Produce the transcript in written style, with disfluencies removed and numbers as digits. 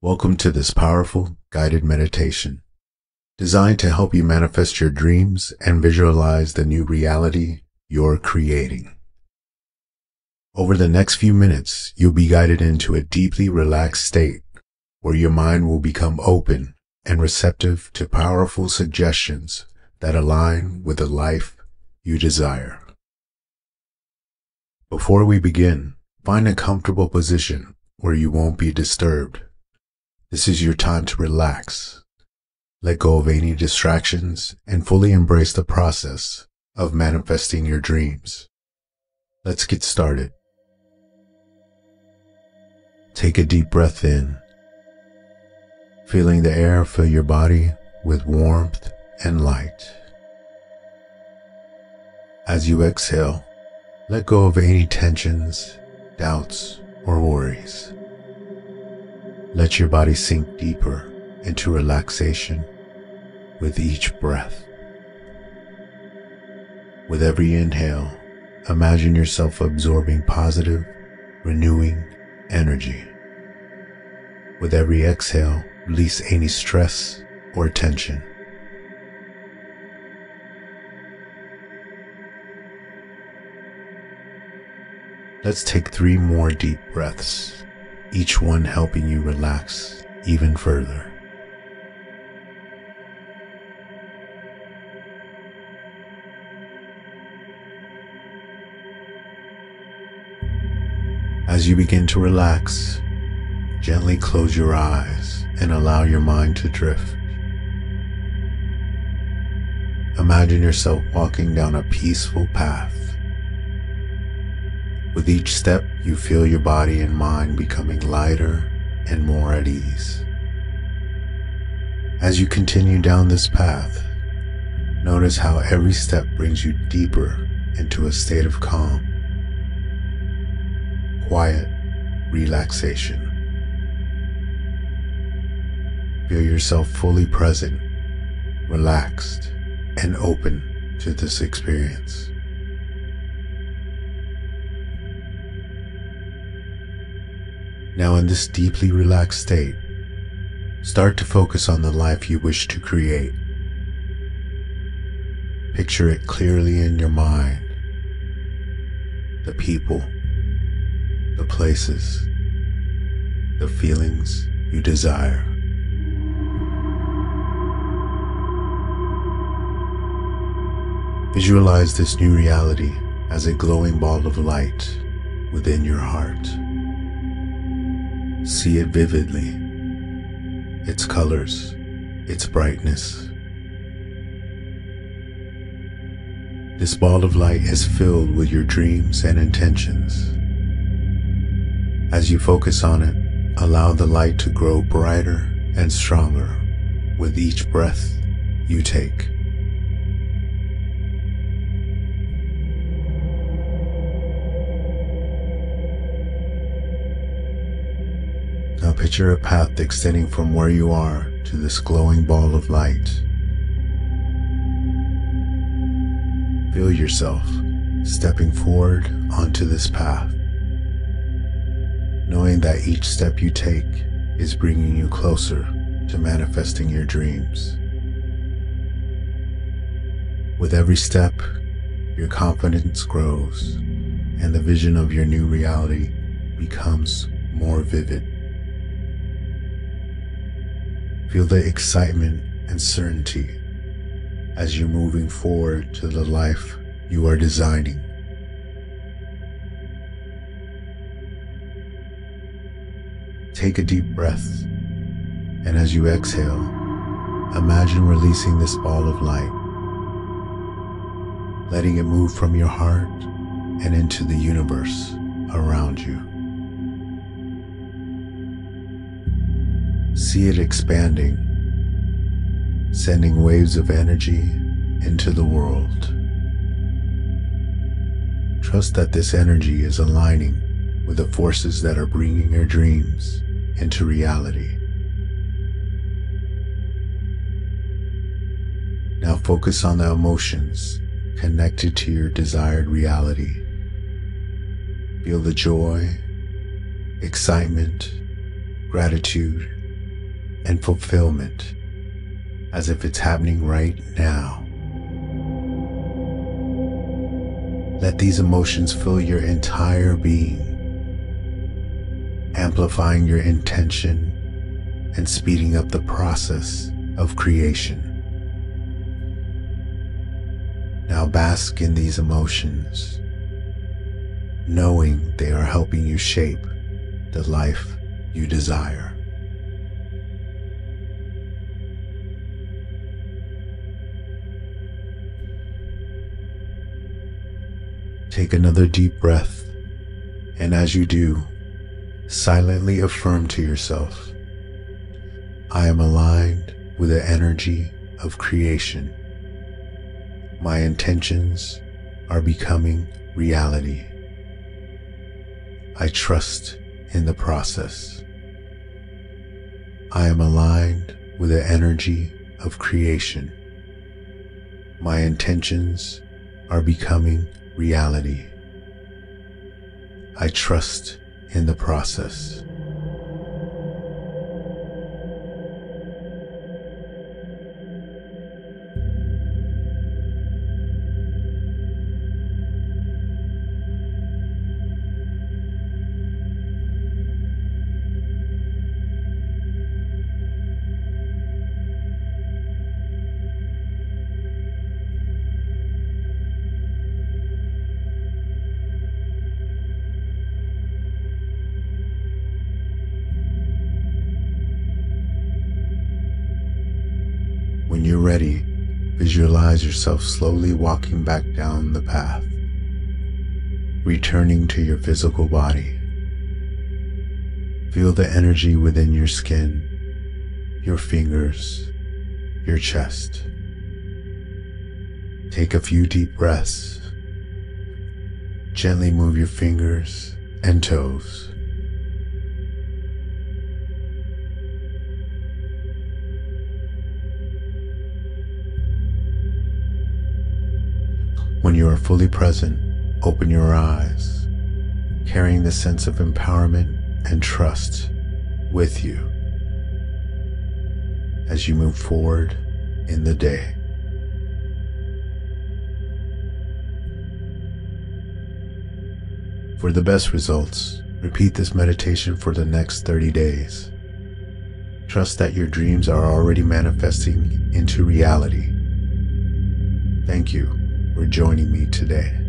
Welcome to this powerful, guided meditation, designed to help you manifest your dreams and visualize the new reality you're creating. Over the next few minutes, you'll be guided into a deeply relaxed state where your mind will become open and receptive to powerful suggestions that align with the life you desire. Before we begin, find a comfortable position where you won't be disturbed. This is your time to relax, let go of any distractions, and fully embrace the process of manifesting your dreams. Let's get started. Take a deep breath in, feeling the air fill your body with warmth and light. As you exhale, let go of any tensions, doubts, or worries. Let your body sink deeper into relaxation with each breath. With every inhale, imagine yourself absorbing positive, renewing energy. With every exhale, release any stress or tension. Let's take 3 more deep breaths, each one helping you relax even further. As you begin to relax, gently close your eyes and allow your mind to drift. Imagine yourself walking down a peaceful path. With each step, you feel your body and mind becoming lighter and more at ease. As you continue down this path, notice how every step brings you deeper into a state of calm, quiet relaxation. Feel yourself fully present, relaxed, and open to this experience. Now, in this deeply relaxed state, start to focus on the life you wish to create. Picture it clearly in your mind. The people, the places, the feelings you desire. Visualize this new reality as a glowing ball of light within your heart. See it vividly, its colors, its brightness. This ball of light is filled with your dreams and intentions. As you focus on it, allow the light to grow brighter and stronger with each breath you take. Now picture a path extending from where you are to this glowing ball of light. Feel yourself stepping forward onto this path, knowing that each step you take is bringing you closer to manifesting your dreams. With every step, your confidence grows and the vision of your new reality becomes more vivid. Feel the excitement and certainty as you're moving forward to the life you are designing. Take a deep breath, and as you exhale, imagine releasing this ball of light, letting it move from your heart and into the universe around you. See it expanding, sending waves of energy into the world. Trust that this energy is aligning with the forces that are bringing your dreams into reality. Now focus on the emotions connected to your desired reality. Feel the joy, excitement, gratitude, and fulfillment as if it's happening right now. Let these emotions fill your entire being, amplifying your intention and speeding up the process of creation. Now bask in these emotions, knowing they are helping you shape the life you desire. Take another deep breath, and as you do, silently affirm to yourself, I am aligned with the energy of creation. My intentions are becoming reality. I trust in the process. I am aligned with the energy of creation. My intentions are becoming reality. I trust in the process. When you're ready, visualize yourself slowly walking back down the path, returning to your physical body. Feel the energy within your skin, your fingers, your chest. Take a few deep breaths. Gently move your fingers and toes. When you are fully present, open your eyes, carrying the sense of empowerment and trust with you as you move forward in the day. For the best results, repeat this meditation for the next 30 days. Trust that your dreams are already manifesting into reality. Thank you for joining me today.